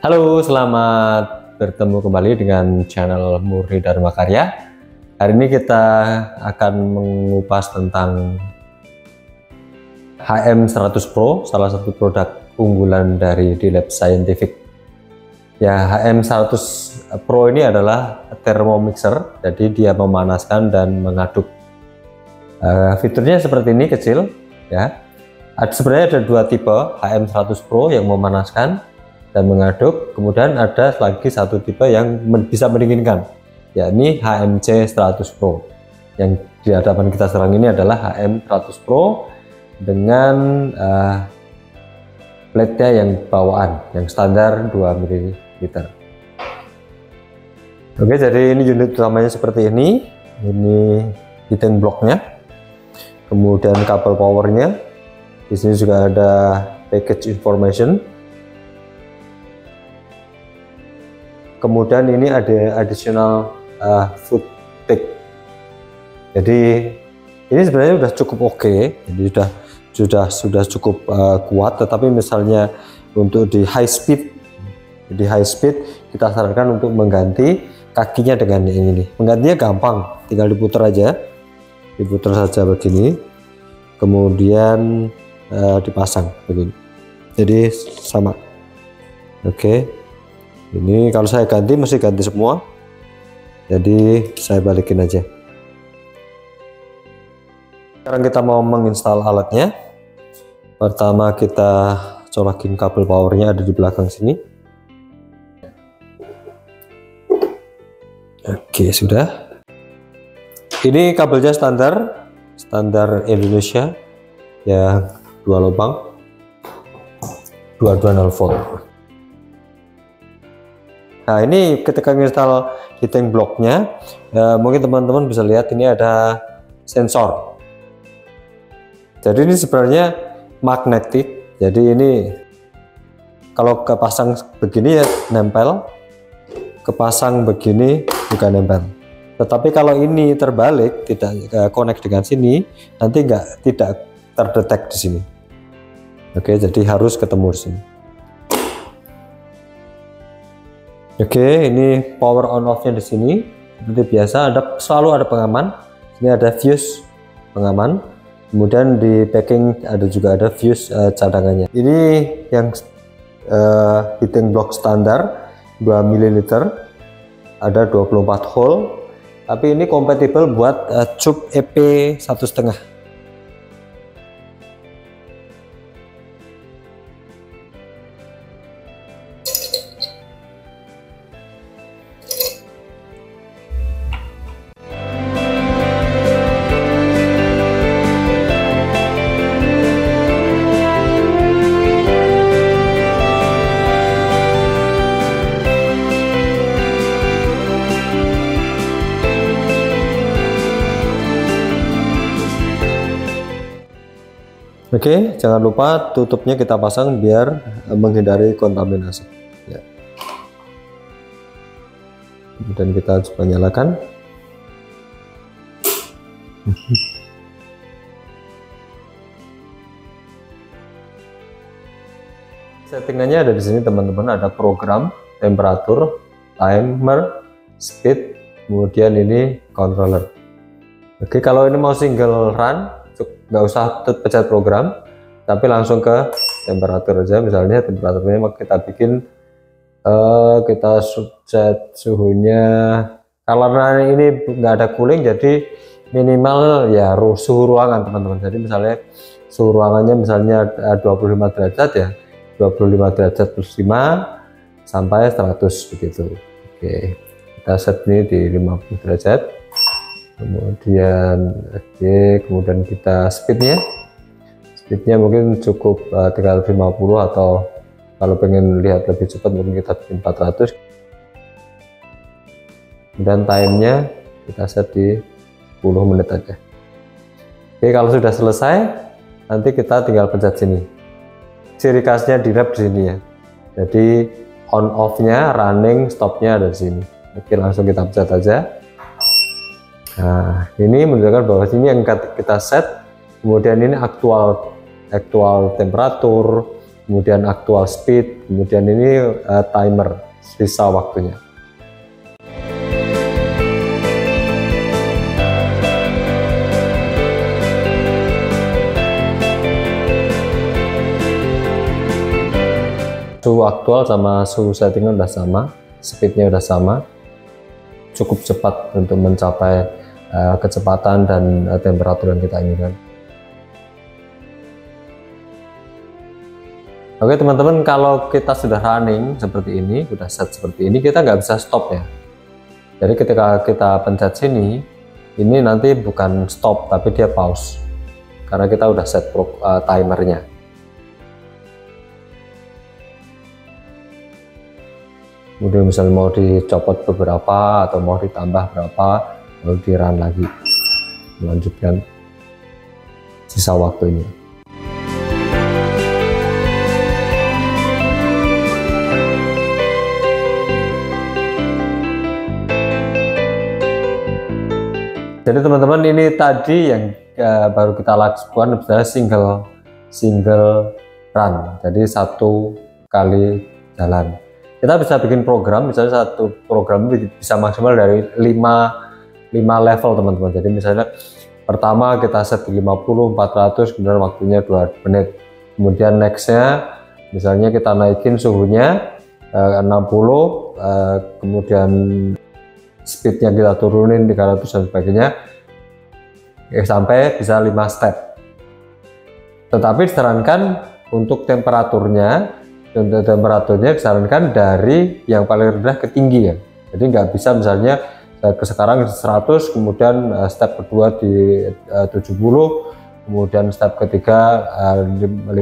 Halo, selamat bertemu kembali dengan channel Murni Dharma Karya. Hari ini kita akan mengupas tentang HM100 Pro, salah satu produk unggulan dari D-Lab Scientific. Ya, HM100 Pro ini adalah thermomixer, jadi dia memanaskan dan mengaduk. Fiturnya seperti ini, kecil ya. Sebenarnya ada dua tipe HM100 Pro yang memanaskan dan mengaduk, kemudian ada lagi satu tipe yang bisa mendinginkan, yakni HMC 100 Pro. Yang di hadapan kita sekarang ini adalah HM100 Pro dengan plate-nya yang bawaan, yang standar 2 ml. Oke, jadi ini unit utamanya seperti ini. Ini heating blocknya, kemudian kabel powernya. Di sini juga ada package information. Kemudian ini ada additional food pick. Jadi ini sebenarnya sudah cukup oke. Jadi sudah cukup kuat. Tetapi misalnya untuk di high speed, kita sarankan untuk mengganti kakinya dengan yang ini. Menggantinya gampang, tinggal diputar aja, diputar saja begini. Kemudian dipasang begini. Jadi sama. Oke. Ini kalau saya ganti mesti ganti semua, jadi saya balikin aja. Sekarang kita mau menginstal alatnya. Pertama kita colokin kabel powernya, ada di belakang sini. Oke, sudah. Ini kabelnya standar Indonesia ya, 2 lubang 220 volt. Nah, ini ketika install heating blocknya, mungkin teman-teman bisa lihat ini ada sensor. Jadi ini sebenarnya magnetik. Jadi ini kalau kepasang begini ya nempel, kepasang begini juga nempel. Tetapi kalau ini terbalik, tidak connect dengan sini, nanti tidak terdetek di sini. Oke, jadi harus ketemu di sini. Oke, ini power on off-nya di sini. Seperti biasa, selalu ada pengaman. Ini ada fuse pengaman. Kemudian di packing juga ada fuse cadangannya. Ini yang heating block standar 2 ml. Ada 24 hole. Tapi ini kompatibel buat tube EP 1,5. Oke, jangan lupa tutupnya kita pasang biar menghindari kontaminasi. Ya. Kemudian kita coba nyalakan. Settingannya ada di sini, teman-teman. Ada program, temperatur, timer, speed, kemudian ini controller. Oke, kalau ini mau single run, nggak usah pencet program, tapi langsung ke temperatur aja. Misalnya temperaturnya kita bikin, kita set suhunya, karena ini nggak ada cooling, jadi minimal ya suhu ruangan, teman-teman. Jadi misalnya suhu ruangannya misalnya 25 derajat ya, 25 derajat plus 5 sampai 100 begitu. Oke, kita set ini di 50 derajat. Kemudian kemudian kita speednya mungkin cukup 350, atau kalau pengen lihat lebih cepat mungkin kita bikin 400. Dan timenya kita set di 10 menit aja. Oke, kalau sudah selesai nanti kita tinggal pencet sini. Ciri khasnya D-Lab di sini ya. Jadi on off-nya, running, stop-nya ada di sini. Oke, langsung kita pencet aja. Nah, ini menunjukkan bahwa sini yang kita set, kemudian ini aktual temperatur, kemudian actual speed, kemudian ini timer, sisa waktunya. Suhu aktual sama suhu settingnya udah sama, speednya udah sama, cukup cepat untuk mencapai kecepatan dan temperatur yang kita inginkan. Oke teman-teman, kalau kita sudah running seperti ini, udah set seperti ini, kita nggak bisa stop ya. Jadi ketika kita pencet sini, ini nanti bukan stop tapi dia pause, karena kita udah set timernya. Kemudian misalnya mau dicopot beberapa atau mau ditambah berapa, lalu di run lagi, melanjutkan sisa waktunya. Jadi teman-teman, ini tadi yang baru kita lakukan misalnya single run, jadi satu kali jalan. Kita bisa bikin program, misalnya satu program bisa maksimal dari 5 level teman-teman. Jadi misalnya pertama kita set di 50, 400, kemudian waktunya 2 menit. Kemudian nextnya misalnya kita naikin suhunya 60, kemudian speednya kita turunin 300 dan sebagainya, sampai bisa 5 step. Tetapi disarankan untuk temperaturnya disarankan dari yang paling rendah ke tinggi ya. Jadi nggak bisa misalnya sekarang 100, kemudian step kedua di 70, kemudian step ketiga 50,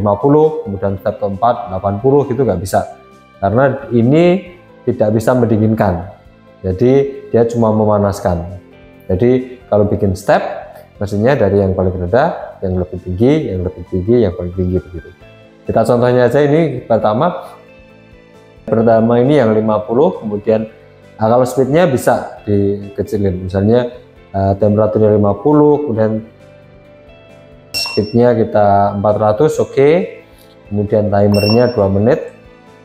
kemudian step keempat 80, gitu nggak bisa, karena ini tidak bisa mendinginkan, jadi dia cuma memanaskan. Jadi kalau bikin step mestinya dari yang paling rendah, yang lebih tinggi, yang lebih tinggi, yang paling tinggi, begitu. Kita contohnya aja, ini pertama ini yang 50, kemudian kalau speednya bisa dikecilin, misalnya temperaturnya 50, kemudian speednya kita 400, oke. Kemudian timernya 2 menit,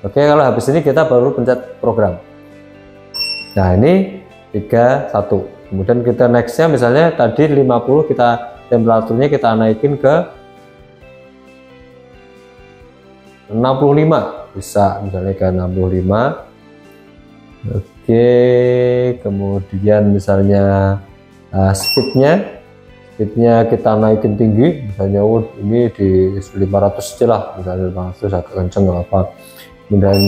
oke. Kalau habis ini kita baru pencet program. Nah ini 31, kemudian kita nextnya misalnya tadi 50, kita temperaturnya kita naikin ke 65, bisa misalnya ke 65. Oke, kemudian misalnya speednya kita naikin tinggi, misalnya ini di 500 aja lah, misalnya 500 agak kenceng nggak apa. Kemudian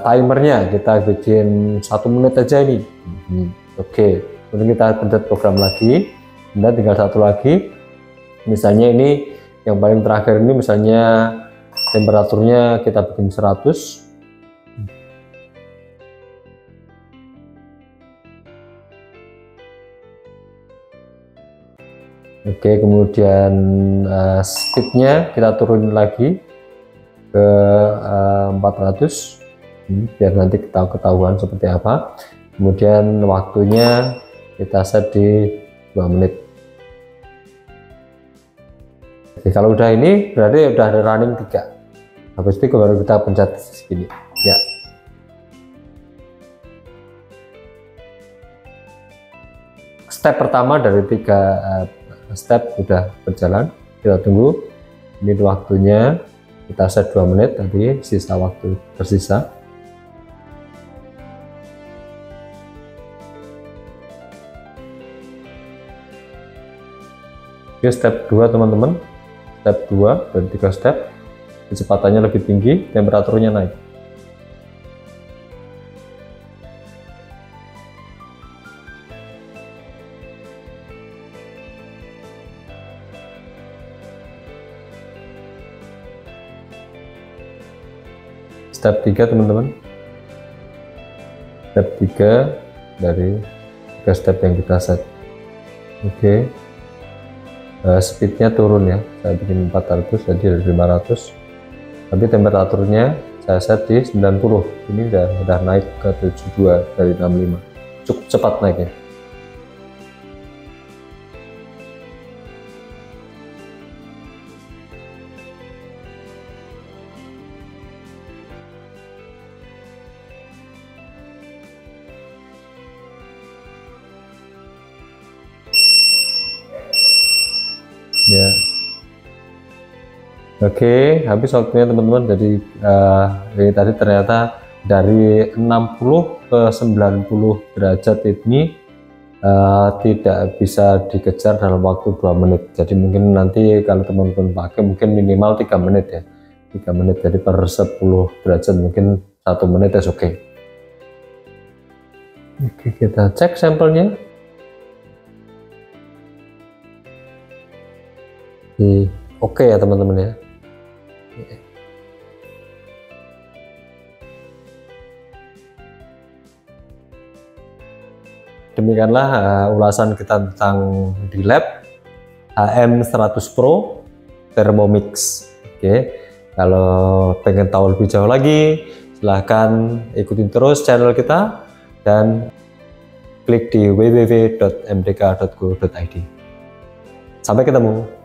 timernya kita bikin 1 menit aja ini. Oke, kemudian kita pencet program lagi, dan tinggal satu lagi, misalnya ini yang paling terakhir ini misalnya temperaturnya kita bikin 100. Oke, kemudian speednya kita turunin lagi ke 400, biar nanti kita ketahuan seperti apa. Kemudian waktunya kita set di 2 menit. Oke, kalau udah ini berarti udah ada running 3. Habis itu baru kita pencet segini ya. Step pertama dari 3 step sudah berjalan, kita tunggu. Ini waktunya kita set 2 menit, tadi sisa waktu tersisa. Oke, step 2 teman-teman, step 2 dari 3 step, kecepatannya lebih tinggi, temperaturnya naik. Step 3 teman-teman, step 3 dari 3 step yang kita set. Oke, speednya turun ya, saya bikin 400 jadi dari 500, tapi temperaturnya saya set di 90. Ini udah naik ke 72 dari 65, cukup cepat naiknya. ya. Oke, habis waktunya teman-teman. Jadi ini tadi ternyata dari 60 ke 90 derajat ini tidak bisa dikejar dalam waktu 2 menit. Jadi mungkin nanti kalau teman-teman pakai mungkin minimal 3 menit ya. 3 menit, jadi per 10 derajat mungkin 1 menit is oke. Oke, kita cek sampelnya. Oke ya teman-teman ya. Demikianlah ulasan kita tentang D-Lab HM100 Pro Thermomix. Oke, kalau pengen tahu lebih jauh lagi, silahkan ikutin terus channel kita dan klik di www.mdk.go.id. Sampai ketemu.